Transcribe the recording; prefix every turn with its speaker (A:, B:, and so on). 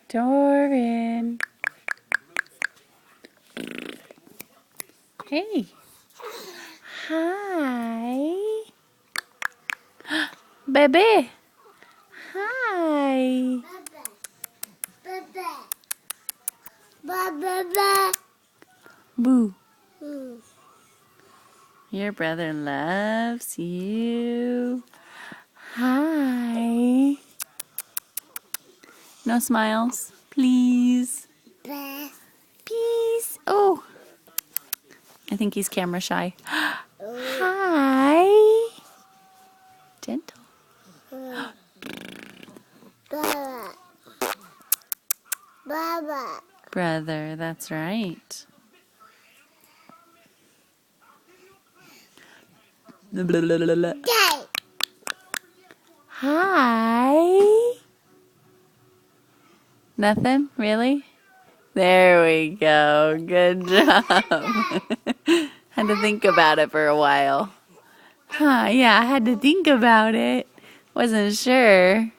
A: Doran. Hey. Hi. Baby. Hi. Boo. Your brother loves you. Hi. No smiles, please. Please. Oh. I think he's camera shy. Hi. Gentle. Brother, that's right. Hi. Nothing? Really? There we go. Good job. Had to think about it for a while. Huh, yeah, I had to think about it. Wasn't sure.